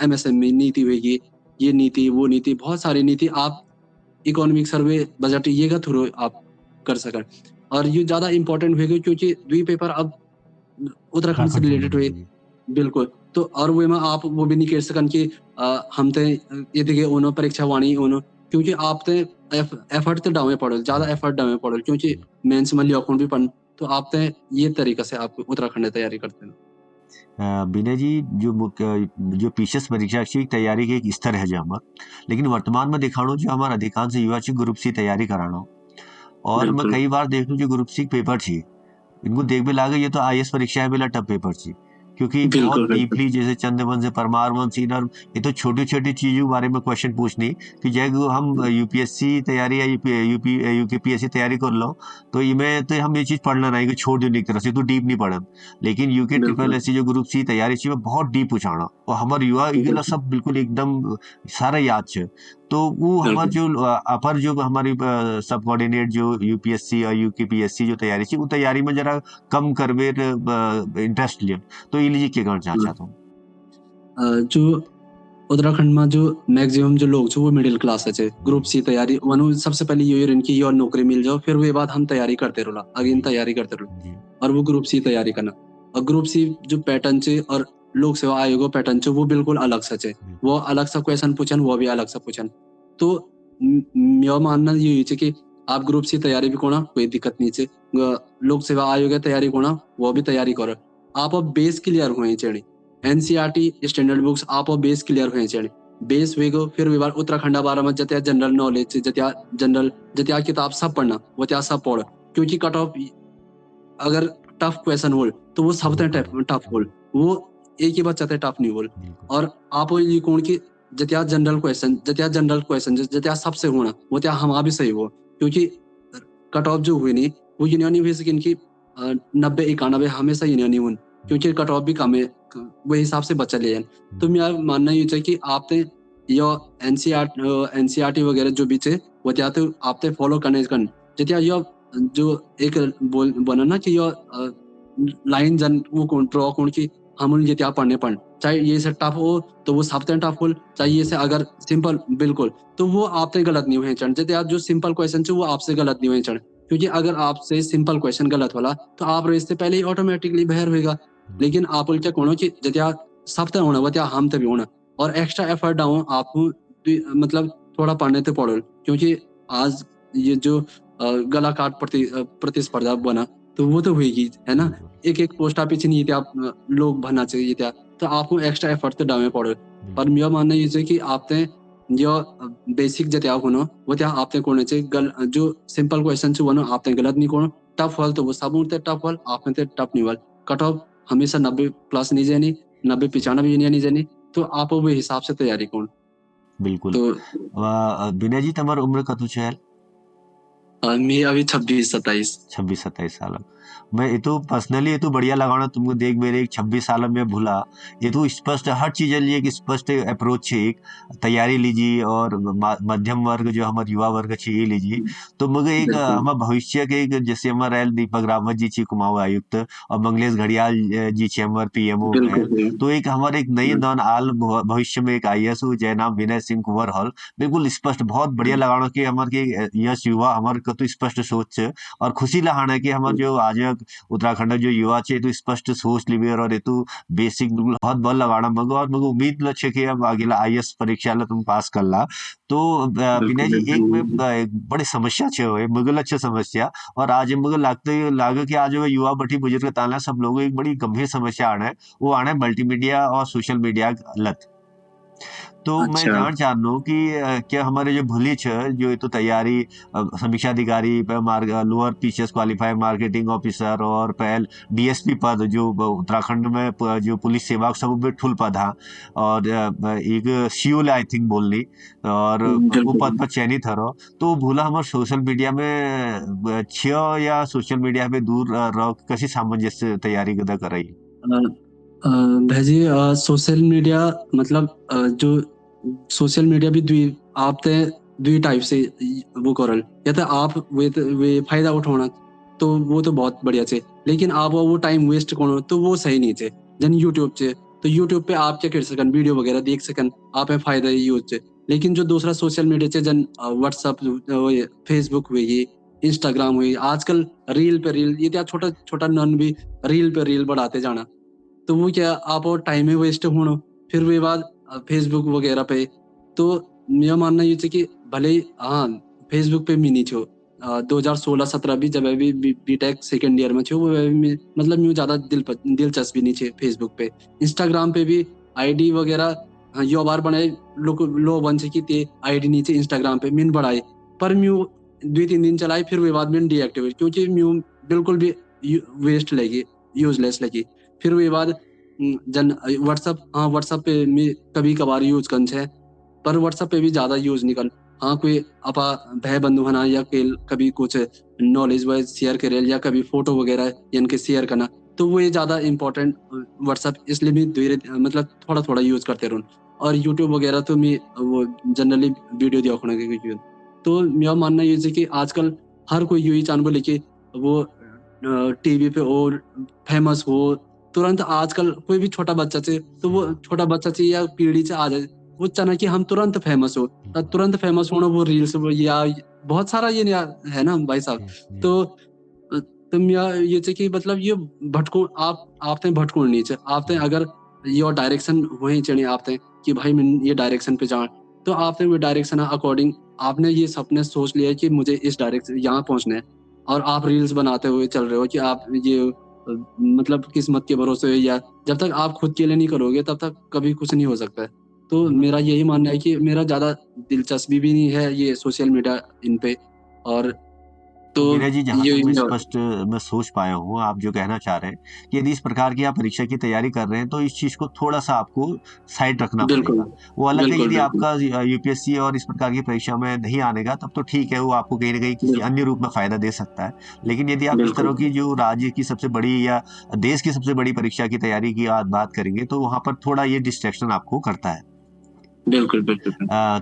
MSME नीति होगी, ये नीति वो नीति, बहुत सारी नीति आप इकोनॉमिक सर्वे बजट ये का थ्रू आप कर सकन। और ये ज़्यादा इम्पोर्टेंट होगी क्योंकि द्वि पेपर अब उत्तराखंड से रिलेटेड हुए, बिल्कुल। तो और वो में आप वो भी नहीं कह सकन कि हम ते ये देखिए उन्हों परीक्षा वाणी उन्हों, क्योंकि आप ते एफर्ट तो डाउन पड़ो, ज़्यादा एफर्ट डाउन पड़ो, क्योंकि मेंस में लियोकॉन भी पढ़, तो आप ते ये तरीका से आप उत्तराखंड तैयारी करते हैं। विनय जी, जो पीसीएस परीक्षा की तैयारी के एक स्तर है जो हमार, लेकिन वर्तमान में दिखाणो जो हमारा अधिकांश युवा छी ग्रुप सी तैयारी कराणो, और मैं कई बार देख लूं जो ग्रुप सी पेपर छी, इनको देख भी लागे ये तो आईएएस परीक्षा है बेला टफ पेपर छी, क्योंकि बहुत डीपली जैसे चंद्रवंश से परमार वंश और ये तो छोटी छोटी चीजों के बारे में क्वेश्चन पूछनी कि जैसे हम यूपीएससी तैयारी या यूकेपीएससी तैयारी कर लो, तो इनमें तो हम ये चीज पढ़ना नहीं कि छोड़ दो एक तरह से तो डीप नहीं पढ़न, लेकिन यूके ट्रिपल एस जो ग्रुप सी तैयारी छी बहुत डीप पूछाना, और हमारे युवा इगला सब बिल्कुल एकदम सारा याद छे। तो वो हमारे जो अपर जो हमारी सब कोऑर्डिनेट जो यूपीएससी और यूकेपीएससी जो तैयारी छी, वो तैयारी में जरा कम करवे इंटरेस्ट लिया, तो ये लीजिए क्या करना चाहता हूँ। जो उत्तराखंड में जो मैक्सिमम जो लोग वो मिडिल क्लास है, ग्रुप सी तैयारी वनु सबसे पहले ये इनकी और नौकरी मिल जाओ, फिर वो बाद हम तैयारी करते रहो, अगेन तैयारी करते रहो, और वो ग्रुप सी तैयारी करना। और ग्रुप सी जो पैटर्न से और लोक सेवा आयोग पैटर्न से वो बिल्कुल अलग सच है, वो अलग सा क्वेश्चन पूछन, वो भी अलग सा पूछन। तो मेरा मानना ये है कि आप ग्रुप सी तैयारी भी कोना कोई दिक्कत नहीं है, लोक सेवा आयोग की तैयारी कोना वो भी तैयारी करो, आप बेस क्लियर हुए चाहिए, एनसीईआरटी स्टैंडर्ड बुक्स आप बेस क्लियर हुए चाहिए, बेस वेगो फिर विवाद उत्तराखंड बारे में जतिया जनरल नॉलेज जतिया जनरल जतिया किताब सब पढ़ना वो त्या सब पढ़, क्योंकि कट ऑफ अगर टफ क्वेश्चन हो तो वो सब टफ हो, वो एक ही बात चाहते टफ नहीं हो। और आप ये कौन की जतिया जनरल क्वेश्चन जतिया सबसे होना वो त्या हमारा भी सही हो, क्योंकि कट ऑफ जो हुई नहीं वो यूनियन हुई सकिन की 90-91 हमेशा यूनियन हुन, क्योंकि कट ऑफ भी कम है, वही हिसाब से बच्चा ले। तो मेरा मानना ये है कि आपने यो एनसीईआरटी वगैरह जो भी है वो त्या तो आपने फॉलो करने जतिया यो जो एक बना ना कि यो लाइन जन वो कौन ड्रॉ कौन की हम उन ये त्या पढ़ने पढ़, चाहे ये से टफ हो तो वो सबसे टफ हो, चाहे ये से अगर सिंपल बिल्कुल, तो वो आपसे गलत नहीं हुए चढ़ जैसे जो सिंपल क्वेश्चन है वो आपसे गलत नहीं हुए चढ़, क्योंकि अगर आपसे सिंपल क्वेश्चन गलत वाला तो आप इससे पहले ही ऑटोमेटिकली बहर होगा। लेकिन आप क्या कौन कि जतिया सब तक होना वह हम तक भी होना, और एक्स्ट्रा एफर्ट डाउन आप मतलब थोड़ा पढ़ने तो पढ़ो, क्योंकि आज ये जो गला काट प्रतिस्पर्धा बना तो वो तो हुई है ना, एक पोस्ट ऑफिस नहीं आप लोग भरना चाहिए था, तो आपको एक्स्ट्रा एफर्ट तो डालने पड़े। पर मेरा मानना ये है कि आपने जो बेसिक जतिया होना वो त्या आपने कोने चाहिए, जो सिंपल क्वेश्चन से वो आपने गलत नहीं कोना, टफ हल तो वो सब उठते टफ हल आपने तो टफ नहीं हल, कट ऑफ हमेशा 90+ नहीं जानी, 90-95 नहीं जानी, तो आप वो हिसाब से तैयारी कौन। बिल्कुल। तो विनय जी तुम्हारी उम्र कतु है? मैं अभी 26-27 साल। मैं ये तो पर्सनली ये तो बढ़िया लगाना तुमको देख मेरे 26 साल में भूला, ये तो स्पष्ट हर चीज लिए एक स्पष्ट अप्रोच है, एक तैयारी लीजिए और मध्यम वर्ग जो हमारे युवा वर्ग छे ये लीजिए, तो मगर एक हमारे भविष्य के जैसे हमारे दीपक रावत जी छे कुमाऊं आयुक्त और मंगलेश घड़ियाल जी छे हमारे पीएमओ, तो एक हमारे एक नई नॉन आल भविष्य में एक आईएएस जयनाम विनय सिंह कुंवर हॉल, बिल्कुल स्पष्ट बहुत बढ़िया लगाना कि हमारे यश युवा हमारे को तो स्पष्ट सोच और खुशी लहाना है कि हमारे जो आज उत्तराखंड जो युवा छे तो स्पष्ट सोच लिबे और ये तो बेसिक बिल्कुल बहुत बल लगाना मगर और मगर उम्मीद ल छे कि अब आगे आईएएस परीक्षा ला तुम पास कर ला। तो विनय जी एक में बड़ी समस्या छे होए मगर अच्छे समस्या, और आज मगर लागते लागे कि आज युवा बटी बुजुर्ग ताला सब लोगों एक बड़ी गंभीर समस्या आना है, वो आना है मल्टीमीडिया और सोशल मीडिया लत। तो मैं अच्छा। जान चाहनो कि क्या हमारे जो भूली छ जो ये तो तैयारी समीक्षा अधिकारी lower PCS qualified marketing officer और पहल डीएसपी पद जो उत्तराखंड में जो पुलिस सेवा सब में ठुल पद हा और एक सीओल आई थिंक बोलनी और वो बिल्कुल। पद पर चयनित हरो तो भूला हमार सोशल मीडिया में छियो या सोशल मीडिया पे दूर रहो कशी सामंजस्य तैयारी कदा कराई अ, भाजी सोशल मीडिया मतलब जो सोशल मीडिया भी आप ते दुई टाइप से वो करल या तो आप वे फायदा उठाना तो वो तो बहुत बढ़िया छे, लेकिन आप वो टाइम वेस्ट करो तो वो सही नहीं छे। जन यूट्यूब छे तो यूट्यूब पे आप क्या कर सकन, वीडियो वगैरह देख सकन, आप में फायदा यूज छे। लेकिन जो दूसरा सोशल मीडिया छे जन व्हाट्सअप फेसबुक हुई, इंस्टाग्राम हुई, आजकल रील पे रील ये क्या छोटा छोटा नन भी रील पे रील बढ़ाते जाना, तो वो क्या आप और टाइम ही वेस्ट होना। फिर वे बाद फेसबुक वगैरह पे तो मेरा मानना ये है कि भले ही हाँ फेसबुक पे मिनी छो 2016-17 भी जब भी बीटेक सेकंड ईयर में छो वो मतलब म्यू ज्यादा दिलचस्पी नहीं छे फेसबुक पे। इंस्टाग्राम पे भी आईडी वगैरह हाँ यो बार बनाए लो बन से कि ते आईडी नीचे इंस्टाग्राम पे मिन बढ़ाए, पर म्यू 2-3 दिन चलाए फिर वे बाद में डीएक्टिवेट क्योंकि म्यू बिल्कुल भी वेस्ट लगी, यूजलेस लगी। फिर वे बाद जन व्हाट्सअप हाँ व्हाट्सअप पे मैं कभी कभार यूज कर छे, पर व्हाट्सएप पे भी ज्यादा यूज निकल हाँ कोई अपा भय बंधु हना या कभी कुछ नॉलेज वाइज शेयर करे या कभी फोटो वगैरह इनके शेयर करना, तो वो ये ज्यादा इम्पोर्टेंट व्हाट्सएप इसलिए भी धीरे मतलब थोड़ा थोड़ा यूज करते रहूं। और यूट्यूब वगैरह तो मैं वो जनरली वीडियो देखने के तो मेरा मानना ये है कि आजकल हर कोई यही चाह बोले कि वो टीवी पे और फेमस हो तुरंत। आजकल कोई भी छोटा बच्चा से तो वो छोटा बच्चा से या पीढ़ी से आ जाए वो चाहना कि हम तुरंत फेमस हो, तुरंत फेमस होना वो रील्स या बहुत सारा ये है ना भाई साहब। तो तुम ये चाहिए कि मतलब ये भटको आप भटको नहीं चाहिए आप अगर ये डायरेक्शन वही चाहिए आप कि भाई मैं ये डायरेक्शन पे जाऊँ, तो आपने वो डायरेक्शन अकॉर्डिंग आपने ये सपने सोच लिया कि मुझे इस डायरेक्शन यहाँ पहुंचना है, और आप रील्स बनाते हुए चल रहे हो कि आप ये मतलब किस्मत के भरोसे या जब तक आप खुद के लिए नहीं करोगे तब तक कभी कुछ नहीं हो सकता है। तो मेरा यही मानना है कि मेरा ज्यादा दिलचस्पी भी नहीं है ये सोशल मीडिया इन पे। और तो तो वीरा जी जहाँ तक ये मैं स्पष्ट मैं सोच पाया हूँ आप जो कहना चाह रहे हैं कि यदि इस प्रकार की आप परीक्षा की तैयारी कर रहे हैं तो इस चीज को थोड़ा सा आपको साइड रखना बिल्कुल पड़ेगा। वो अलग है बिल्कुल यदि बिल्कुल आपका यूपीएससी और इस प्रकार की परीक्षा में नहीं आने का तब तो ठीक है वो आपको कहीं ना कहीं किसी बिल्कुल अन्य रूप में फायदा दे सकता है। लेकिन यदि आप इस तरह बिल्कुल की जो राज्य की सबसे बड़ी या देश की सबसे बड़ी परीक्षा की तैयारी की आप बात करेंगे तो वहां पर थोड़ा ये डिस्ट्रैक्शन आपको करता है। बिल्कुल बिल्कुल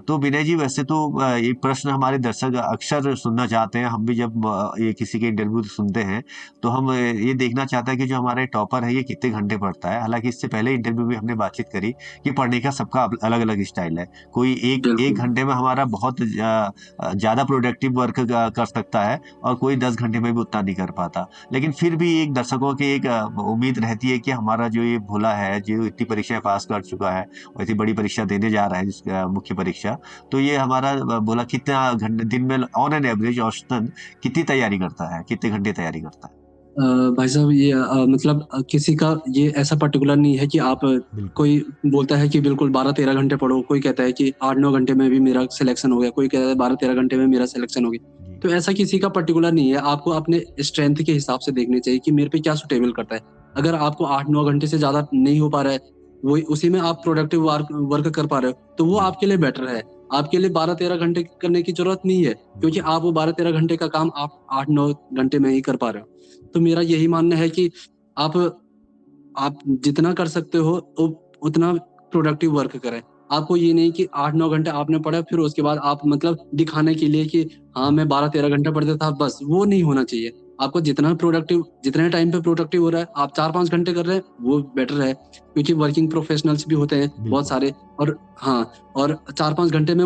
तो विनय जी वैसे तो एक प्रश्न हमारे दर्शक अक्सर सुनना चाहते हैं। हम भी जब ये किसी के इंटरव्यू सुनते हैं तो हम ये देखना चाहते हैं कि जो हमारे टॉपर है ये कितने घंटे पढ़ता है। हालांकि इससे पहले इंटरव्यू में हमने बातचीत करी कि पढ़ने का सबका अलग अलग स्टाइल है। कोई एक बिल्कुल घंटे में हमारा बहुत ज्यादा प्रोडक्टिव वर्क कर सकता है और कोई 10 घंटे में भी उतना नहीं कर पाता। लेकिन फिर भी एक दर्शकों की एक उम्मीद रहती है कि हमारा जो ये भोला है जो इतनी परीक्षाएं पास कर चुका है और इतनी बड़ी परीक्षा देने जा रहा है जिसका मुख्य परीक्षा, तो ये हमारा बोला कितना घंटे दिन में ऑन एन एवरेज औसतन कितनी तैयारी करता है, कितने घंटे तैयारी करता है। भाई साहब ये मतलब किसी का ये ऐसा पर्टिकुलर नहीं है कि आप बिल्कुल कोई बोलता है कि बिल्कुल 12-13 घंटे पढ़ो, कोई कहता है कि 8-9 घंटे में भी मेरा सिलेक्शन हो गया, कोई कहता है 12-13 घंटे में मेरा सिलेक्शन हो गया। जी तो ऐसा किसी का पर्टिकुलर नहीं है, आपको अपने स्ट्रेंथ के हिसाब से देखने चाहिए कि मेरे पे क्या सुटेबल करता है। अगर आपको 8-9 घंटे से ज्यादा नहीं हो पा रहा है, वो उसी में आप प्रोडक्टिव वर्क कर पा रहे हो, तो वो जी आपके लिए बेटर है। आपके लिए 12-13 घंटे करने की जरूरत नहीं है, क्योंकि बिल्कुल आप वो 12-13 घंटे का काम आप 8-9 घंटे में ही कर पा रहे हो। तो मेरा यही मानना है कि आप आप जितना कर सकते हो उतना प्रोडक्टिव वर्क करें। आपको ये नहीं कि 8-9 घंटे आपने पढ़ा फिर उसके बाद आप मतलब दिखाने के लिए कि हाँ मैं 12-13 घंटे पढ़ता था, बस वो नहीं होना चाहिए। आपको जितना प्रोडक्टिव जितने टाइम पे प्रोडक्टिव हो रहा है आप 4-5 घंटे कर रहे हैं वो बेटर है, क्योंकि वर्किंग प्रोफेशनल्स भी होते हैं बहुत बिल्कुल सारे। और हाँ, और 4-5 घंटे में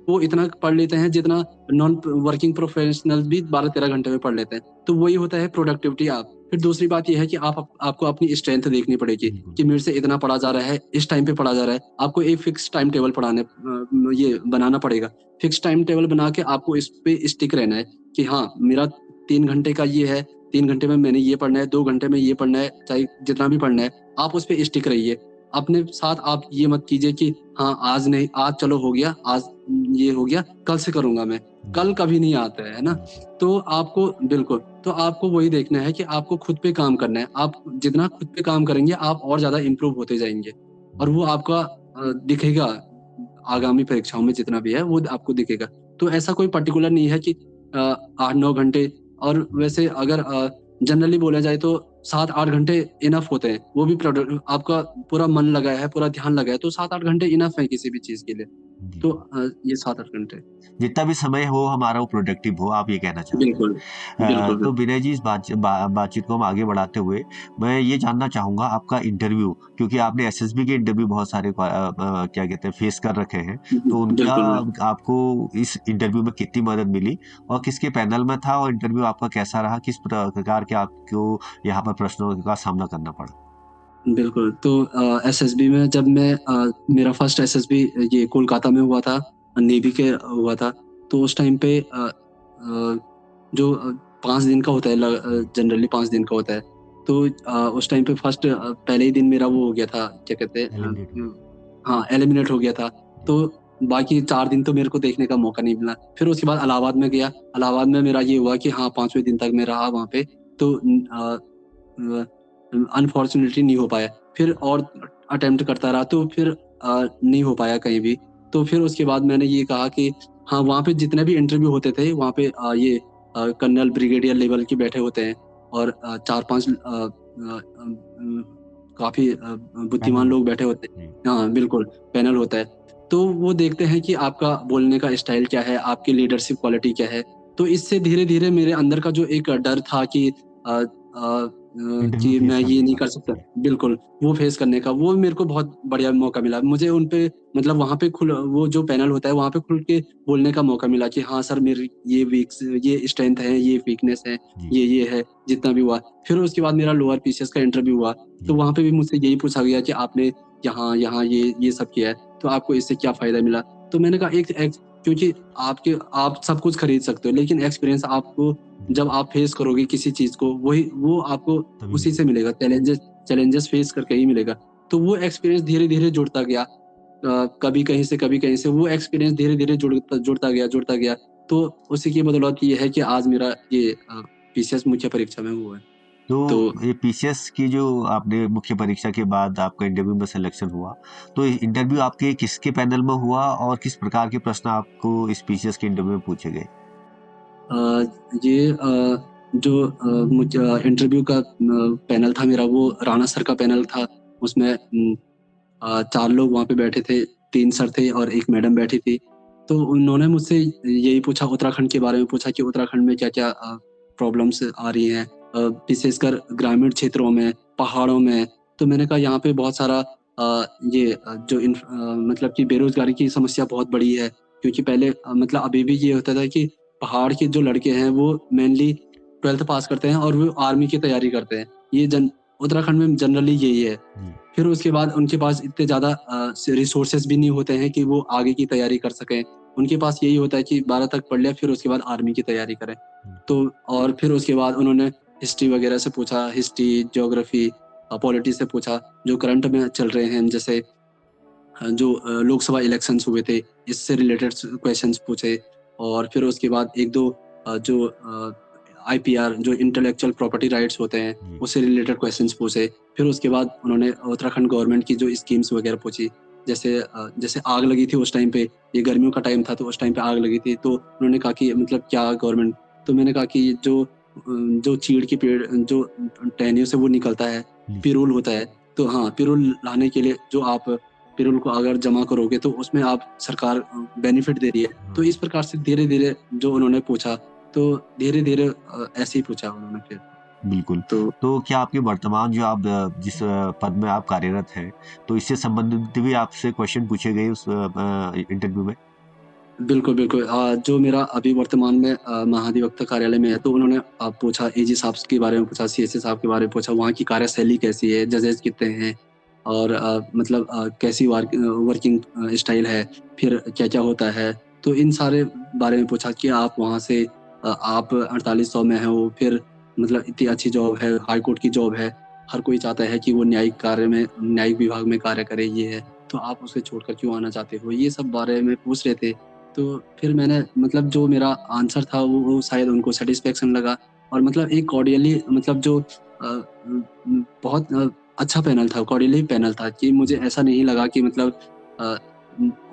वो इतना पढ़ लेते हैं जितना नॉन वर्किंग प्रोफेशनल्स भी 12-13 घंटे में पढ़ लेते हैं। तो वही होता है प्रोडक्टिविटी। आप फिर दूसरी बात ये है कि आपको अपनी स्ट्रेंथ देखनी पड़ेगी बिल्कुल कि मेरे से इतना पढ़ा जा रहा है, इस टाइम पे पढ़ा जा रहा है। आपको एक फिक्स टाइम टेबल ये बनाना पड़ेगा। फिक्स टाइम टेबल बना के आपको इस पे स्टिक रहना है कि हाँ मेरा 3 घंटे का ये है, 3 घंटे में मैंने ये पढ़ना है, 2 घंटे में ये पढ़ना है, चाहे जितना भी पढ़ना है आप उस पे स्टिक रहिए। अपने साथ आप ये मत कीजिए कि हाँ, आज नहीं, आज चलो हो गया, आज ये हो गया, कल से करूँगा मैं। कल कभी नहीं आता है ना? तो आपको बिल्कुल, तो आपको वही देखना है कि आपको खुद पे काम करना है। आप जितना खुद पे काम करेंगे, आप और ज़्यादा इम्प्रूव होते जाएँगे और वो आपका दिखेगा आगामी परीक्षाओं में जितना भी है, वो आपको दिखेगा। तो ऐसा कोई पर्टिकुलर नहीं है कि 8-9 घंटे और वैसे अगर जनरली बोला जाए तो 7-8 घंटे इनफ होते हैं। वो भी आपका पूरा मन लगा है, पूरा ध्यान लगा है, तो 7-8 घंटे इनफ है किसी भी चीज़ के लिए। जी। तो ये 7-8 घंटे। जितना भी समय हो हमारा वो प्रोडक्टिव हो, आप ये कहना चाहते हैं। बिल्कुल। बिल्कुल, तो बिल्कुल। विनय जी, इस बातचीत को हम आगे बढ़ाते हुए मैं ये जानना चाहूँगा आपका इंटरव्यू, क्योंकि आपने एसएसबी के इंटरव्यू बहुत सारे क्या कहते हैं फेस कर रखे हैं, तो उनका बिल्कुल। आपको इस इंटरव्यू में कितनी मदद मिली और किसके पैनल में था और इंटरव्यू आपका कैसा रहा? किस प्रकार के आपको यहाँ पर प्रश्नों का सामना करना पड़ा? बिल्कुल, तो एसएसबी में जब मैं मेरा फर्स्ट एसएसबी ये कोलकाता में हुआ था, नेवी के हुआ था, तो उस टाइम पे जो 5 दिन का होता है जनरली 5 दिन का होता है, तो उस टाइम पे फर्स्ट पहले ही दिन मेरा वो हो गया था, क्या कहते हैं एलिमिनेट हो हाँ, एलिमिनेट हो गया था, तो बाकी 4 दिन तो मेरे को देखने का मौका नहीं मिला। फिर उसके बाद इलाहाबाद में गया, इलाहाबाद में मेरा ये हुआ कि हाँ, 5वें दिन तक मैं रहा वहाँ पे, तो अनफॉर्चुनेटली नहीं हो पाया। फिर और अटेम्प्ट करता रहा तो फिर नहीं हो पाया कहीं भी। तो फिर उसके बाद मैंने ये कहा कि हाँ, वहाँ पे जितने भी इंटरव्यू होते थे वहाँ पे ये कर्नल, ब्रिगेडियर लेवल के बैठे होते हैं और 4-5 काफ़ी पैनल बुद्धिमान हो लोग बैठे होते जी। हैं। हाँ, बिल्कुल, पैनल होता है। तो वो देखते हैं कि आपका बोलने का स्टाइल क्या है, आपकी लीडरशिप क्वालिटी क्या है। तो इससे धीरे-धीरे मेरे अंदर का जो एक डर था कि इंटरव्यू कि फेस मैं ये करने नहीं का। कर सकता जी। बिल्कुल, वो फेस करने का, वो मेरे को बहुत बढ़िया मौका मिला। मुझे उन पे मतलब वहाँ पे वो जो पैनल होता है, वहाँ पे खुल के बोलने का मौका मिला कि हाँ सर, मेरी ये स्ट्रेंथ है, ये वीकनेस है, जी। ये है, जितना भी हुआ। फिर उसके बाद मेरा लोअर पीसीएस का इंटरव्यू हुआ, तो जी। वहाँ पे भी मुझसे यही पूछा गया कि आपने यहाँ ये सब किया है, तो आपको इससे क्या फ़ायदा मिला? तो मैंने कहा एक एक क्योंकि आप सब कुछ खरीद सकते हो, लेकिन एक्सपीरियंस आपको जी। जब आप फेस करोगे किसी चीज़ को, वो आपको तभी उसी से मिलेगा। मिलेगा, चैलेंजेस फेस करके ही मिलेगा। तो वो एक्सपीरियंस धीरे-धीरे जुड़ता गया। कभी कहीं से, कभी कहीं से, वो एक्सपीरियंस धीरे-धीरे जुड़ता गया। तो उसी की बदौलत ये है कि आज मेरा ये पीसीएस मुख्य परीक्षा में हुआ है। तो तो ये पीसीएस की जो आपने मुख्य परीक्षा के बाद आपका इंटरव्यू में सिलेक्शन हुआ, तो इंटरव्यू आपके किसके पैनल में हुआ और किस प्रकार के प्रश्न आपको इस पीसीएस के इंटरव्यू में पूछे गए? अ, ये जो इंटरव्यू का पैनल था मेरा, वो राणा सर का पैनल था। उसमें 4 लोग वहाँ पे बैठे थे, 3 सर थे और 1 मैडम बैठी थी। तो उन्होंने मुझसे यही पूछा, उत्तराखंड के बारे में पूछा कि उत्तराखंड में क्या-क्या प्रॉब्लम्स आ रही हैं, विशेषकर ग्रामीण क्षेत्रों में, पहाड़ों में। तो मैंने कहा यहाँ पे बहुत सारा मतलब कि बेरोज़गारी की समस्या बहुत बड़ी है, क्योंकि पहले मतलब अभी भी ये होता था कि पहाड़ के जो लड़के हैं वो मेनली 12th पास करते हैं और वो आर्मी की तैयारी करते हैं। ये उत्तराखंड में जनरली यही है। जी। फिर उसके बाद उनके पास इतने ज़्यादा रिसोर्सेज़ भी नहीं होते हैं कि वो आगे की तैयारी कर सकें। उनके पास यही होता है कि 12 तक पढ़ लिया, फिर उसके बाद आर्मी की तैयारी करें। हुँ। तो और फिर उसके बाद उन्होंने हिस्ट्री वगैरह से पूछा, हिस्ट्री, ज्योग्राफी, पॉलिटी से पूछा, जो करंट में चल रहे हैं, जैसे जो लोकसभा इलेक्शंस हुए थे, इससे रिलेटेड क्वेश्चंस पूछे। और फिर उसके बाद 1-2 जो आईपीआर, जो इंटेलेक्चुअल प्रॉपर्टी राइट्स होते हैं, जी। उससे रिलेटेड क्वेश्चंस पूछे। फिर उसके बाद उन्होंने उत्तराखंड गवर्नमेंट की जो स्कीम्स वगैरह पूछी। जैसे आग लगी थी उस टाइम पे, ये गर्मियों का टाइम था, तो उस टाइम पे आग लगी थी, तो उन्होंने कहा कि मतलब क्या गवर्नमेंट, तो मैंने कहा कि जो चीड़ के पेड़, जो टहनियों से वो निकलता है, जी। पिरूल होता है, तो हाँ, पिरूल लाने के लिए जो आप पिरूल को अगर जमा करोगे तो उसमें आप सरकार बेनिफिट दे रही है। तो हाँ। इस प्रकार से धीरे-धीरे जो उन्होंने पूछा, तो धीरे-धीरे ऐसे ही पूछा उन्होंने फिर। बिल्कुल। तो तो क्या आपके वर्तमान जो आप जिस पद में आप कार्यरत हैं, तो इससे संबंधित भी आपसे क्वेश्चन पूछे गए उस इंटरव्यू में? बिल्कुल, बिल्कुल। जो मेरा अभी वर्तमान में महाधिवक्ता कार्यालय में है, तो उन्होंने पूछा, एजी साहब के बारे में पूछा, सीएसए साहब के बारे में पूछा, वहाँ की कार्यशैली कैसी है, जजेस कितने हैं और मतलब कैसी वर्किंग स्टाइल है, फिर क्या-क्या होता है। तो इन सारे बारे में पूछा कि आप वहाँ से आप 4800 में हो, फिर मतलब इतनी अच्छी जॉब है, हाई कोर्ट की जॉब है, हर कोई चाहता है कि वो न्यायिक विभाग में कार्य करे, ये है, तो आप उसे छोड़कर क्यों आना चाहते हो? ये सब बारे में पूछ रहे थे। तो फिर मैंने मतलब जो मेरा आंसर था वो शायद उनको सैटिस्फैक्शन लगा, और मतलब एक कॉर्डियली मतलब जो बहुत अच्छा पैनल था, कॉर्डियली पैनल था, कि मुझे ऐसा नहीं लगा कि मतलब अ,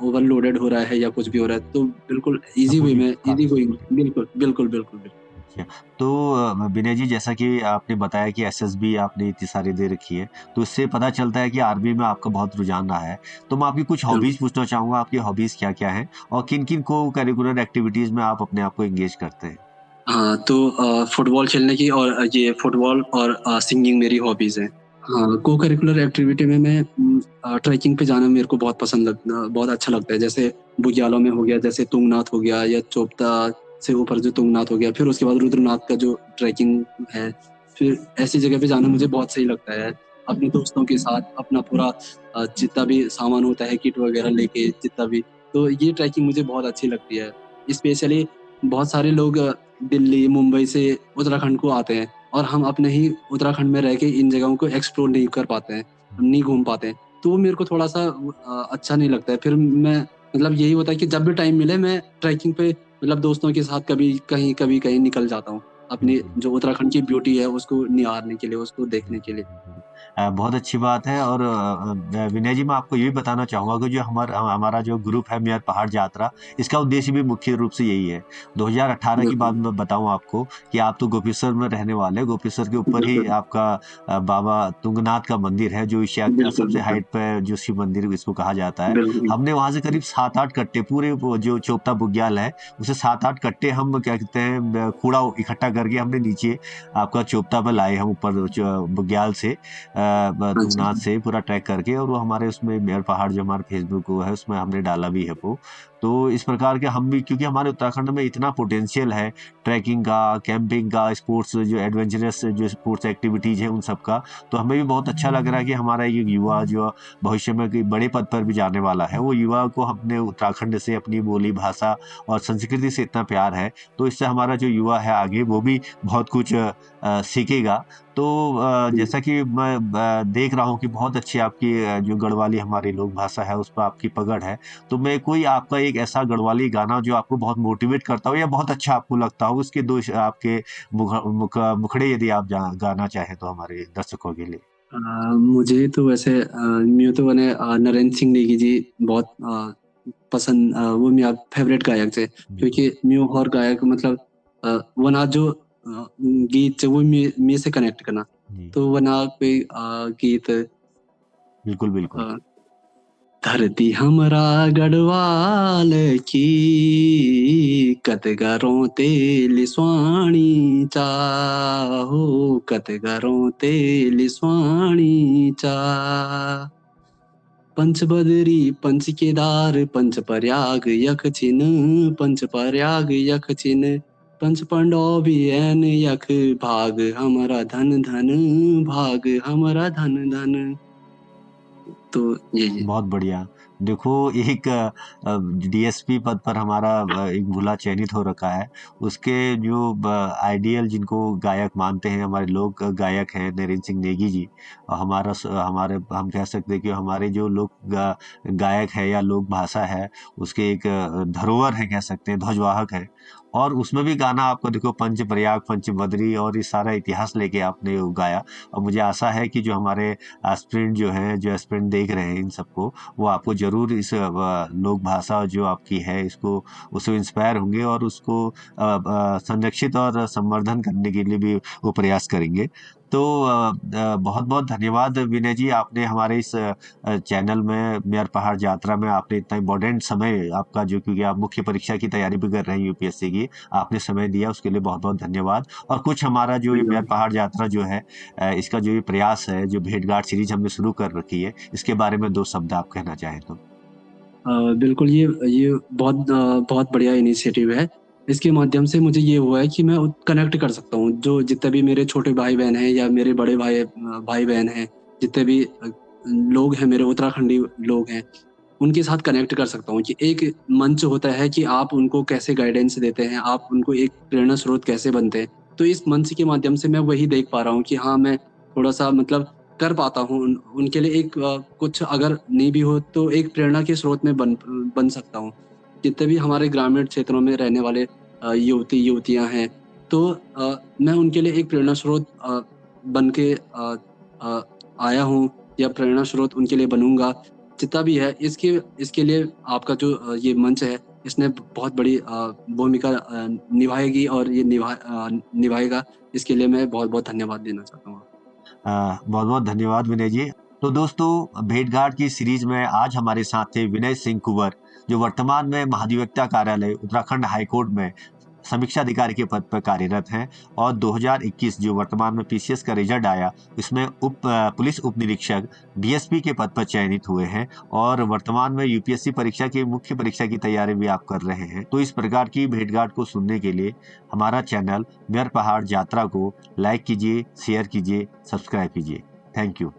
ओवरलोडेड हो रहा है या कुछ भी हो रहा है। तो बिल्कुल ईज़ी वे सपोर्टिव, में, काफी ईज़ी गोइंग, सपोर्टिव। बिल्कुल, बिल्कुल, बिल्कुल, बिल्कुल। अच्छा, तो विनय जी, जैसा कि आपने बताया कि एसएसबी आपने इतनी सारी दे रखी है, तो इससे पता चलता है कि आर्मी में आपका बहुत रुझान रहा है। तो मैं आपकी कुछ बिल्कुल। हॉबीज पूछना चाहूंगा, आपकी हॉबीज क्या क्या हैं और किन किन को करिकुलर एक्टिविटीज में आप अपने आप को एंगेज करते हैं? हाँ, तो फुटबॉल खेलने की और ये फुटबॉल और सिंगिंग मेरी हॉबीज़ हैं। हाँ, को करिकुलर एक्टिविटी में मैं ट्रैकिंग पे जाना मेरे को बहुत अच्छा लगता है। जैसे बुग्यालों में हो गया, जैसे तुंगनाथ हो गया, या चोपता से ऊपर जो तुंगनाथ हो गया, फिर उसके बाद रुद्रनाथ का जो ट्रैकिंग है, फिर ऐसी जगह पे जाना मुझे बहुत सही लगता है। अपने दोस्तों के साथ अपना पूरा जितना भी सामान होता है, किट वगैरह लेके जितना भी, तो ये ट्रैकिंग मुझे बहुत अच्छी लगती है। स्पेशली बहुत सारे लोग दिल्ली, मुंबई से उत्तराखंड को आते हैं, और हम अपने ही उत्तराखंड में रह के इन जगहों को एक्सप्लोर नहीं कर पाते हैं, नहीं घूम पाते हैं। तो वो मेरे को थोड़ा-सा अच्छा नहीं लगता है। फिर मैं मतलब यही होता है कि जब भी टाइम मिले मैं ट्रैकिंग पे मतलब दोस्तों के साथ कभी कहीं निकल जाता हूँ। अपनी बिल्कुल। जो उत्तराखंड की ब्यूटी है उसको निहारने के लिए, उसको देखने के लिए। बिल्कुल। बहुत अच्छी बात है। और विनय जी, मैं आपको ये भी बताना चाहूँगा कि जो हमारा जो ग्रुप है मेयर पहाड़ यात्रा, इसका उद्देश्य भी मुख्य रूप से यही है। 2018 की बात बिल्कुल, मैं बताऊँ आपको कि आप तो गोपेश्वर में रहने वाले हैं, गोपेश्वर के ऊपर ही बिल्कुल, आपका बाबा तुंगनाथ का मंदिर है, जो एशिया का बिल्कुल, सबसे बिल्कुल, हाइट पे जो शिव मंदिर इसको कहा जाता है। बिल्कुल। हमने वहाँ से करीब 7-8 कट्टे, पूरे वो जो चोपता बुग्याल है, उसे 7-8 कट्टे हम क्या कहते हैं कूड़ा इकट्ठा करके हमने नीचे आपका चोपता पे लाए हम, ऊपर बुग्याल से अच्छा, तुंगनाथ से पूरा ट्रैक करके, और वो हमारे उसमें मेयर पहाड़ जो हमारे फेसबुक वो है उसमें हमने डाला भी है वो। तो इस प्रकार के हम भी, क्योंकि हमारे उत्तराखंड में इतना पोटेंशियल है ट्रैकिंग का, कैंपिंग का, स्पोर्ट्स जो एडवेंचरस जो स्पोर्ट्स एक्टिविटीज है उन सब का, तो हमें भी बहुत अच्छा लग रहा है कि हमारा ये युवा जो भविष्य में कोई बड़े पद पर भी जाने वाला है, वो युवा को अपने उत्तराखंड से, अपनी बोली भाषा और संस्कृति से इतना प्यार है, तो इससे हमारा जो युवा है आगे वो भी बहुत कुछ सीखेगा। तो हुँ। जैसा कि मैं देख रहा हूँ कि बहुत अच्छी आपकी जो गढ़वाली हमारी लोक भाषा है उस पर आपकी पकड़ है। तो मैं कोई आपका एक ऐसा गढ़वाली गाना जो आपको बहुत मोटिवेट करता हो या बहुत अच्छा आपको लगता हो, उसके आपके मुखड़े यदि आप गाना चाहें तो हमारे दर्शकों के लिए। मुझे तो वैसे म्यूँ तो मैंने नरेंद्र सिंह नेगी जी बहुत पसंद, वो मेरा फ़ेवरेट गायक थे। बिल्कुल। क्योंकि म्यूँ और गायक मतलब वना जो गीत છે वो मेरे से कनेक्ट करना। जी। तो वना कोई गीत बिल्कुल, बिल्कुल। अ, धरती हमरा गढ़वाल की कतगरों तेली स्वाणी चा हो कतगरों तेली स्वाणी चा पंच बदरी पंच केदार पंच प्रयाग यख छिन पंच प्रयाग यख छिन पंच पांडव एन यख भाग हमारा धन धन भाग हमारा धन धन। तो यही है। बहुत बढ़िया। देखो, एक डीएसपी पद पर हमारा एक दूल्हा चयनित हो रखा है। उसके जो आइडियल जिनको गायक मानते हैं, हमारे लोक गायक हैं नरेंद्र सिंह नेगी जी। और हमारे हम कह सकते हैं कि हमारे जो लोक गायक है या लोक भाषा है, उसके एक धरोहर है, कह सकते हैं ध्वजवाहक है। और उसमें भी गाना आपको देखो, पंच प्रयाग पंच बदरी और ये सारा इतिहास लेके आपने वो गाया। और मुझे आशा है कि जो हमारे एस्पिरेंट जो हैं, जो एस्पिरेंट देख रहे हैं इन सबको, वो आपको ज़रूर इस लोक भाषा जो आपकी है इसको, उससे इंस्पायर होंगे और उसको संरक्षित और संवर्धन करने के लिए भी वो प्रयास करेंगे। तो बहुत-बहुत धन्यवाद विनय जी, आपने हमारे इस चैनल में मेयर पहाड़ यात्रा में आपने इतना इम्पोर्टेंट समय आपका, जो क्योंकि आप मुख्य परीक्षा की तैयारी भी कर रहे हैं यूपीएससी की, आपने समय दिया उसके लिए बहुत-बहुत धन्यवाद। और कुछ हमारा जो ये मेयर पहाड़ यात्रा जो है, इसका जो ये प्रयास है, जो भेंटघाट सीरीज हमने शुरू कर रखी है, इसके बारे में 2 शब्द आप कहना चाहें तो? बिल्कुल ये बहुत बढ़िया इनिशिएटिव है। इसके माध्यम से मुझे ये हुआ है कि मैं कनेक्ट कर सकता हूँ, जो जितने भी मेरे छोटे भाई-बहन हैं या मेरे बड़े भाई-बहन हैं, जितने भी लोग हैं मेरे उत्तराखंडी लोग हैं, उनके साथ कनेक्ट कर सकता हूँ कि एक मंच होता है कि आप उनको कैसे गाइडेंस देते हैं, आप उनको एक प्रेरणा स्रोत कैसे बनते हैं। तो इस मंच के माध्यम से मैं वही देख पा रहा हूँ कि हाँ, मैं थोड़ा-सा मतलब कर पाता हूँ, उनके लिए एक कुछ अगर नहीं भी हो तो एक प्रेरणा के स्रोत में बन सकता हूँ। जितने भी हमारे ग्रामीण क्षेत्रों में रहने वाले युवती-युवतियाँ हैं, तो मैं उनके लिए एक प्रेरणा स्रोत बन के अ, आया हूँ या प्रेरणा स्रोत उनके लिए बनूँगा। जितना भी है इसके लिए आपका जो ये मंच है, इसने बहुत बड़ी भूमिका निभाएगी और ये निभाएगा। इसके लिए मैं बहुत-बहुत धन्यवाद देना चाहता हूँ। बहुत बहुत धन्यवाद विनय जी। तो दोस्तों, भेंटघाट की सीरीज में आज हमारे साथ थे विनय सिंह कुंवर, जो वर्तमान में महाधिवक्ता कार्यालय उत्तराखंड हाईकोर्ट में समीक्षा अधिकारी के पद पर कार्यरत हैं, और 2021 जो वर्तमान में पीसीएस का रिजल्ट आया, इसमें पुलिस उप निरीक्षक डीएसपी के पद पर चयनित हुए हैं, और वर्तमान में यूपीएससी परीक्षा की मुख्य परीक्षा की तैयारी भी आप कर रहे हैं। तो इस प्रकार की भेंटघाट को सुनने के लिए हमारा चैनल मेयर पहाड़ यात्रा को लाइक कीजिए, शेयर कीजिए, सब्सक्राइब कीजिए। Thank you.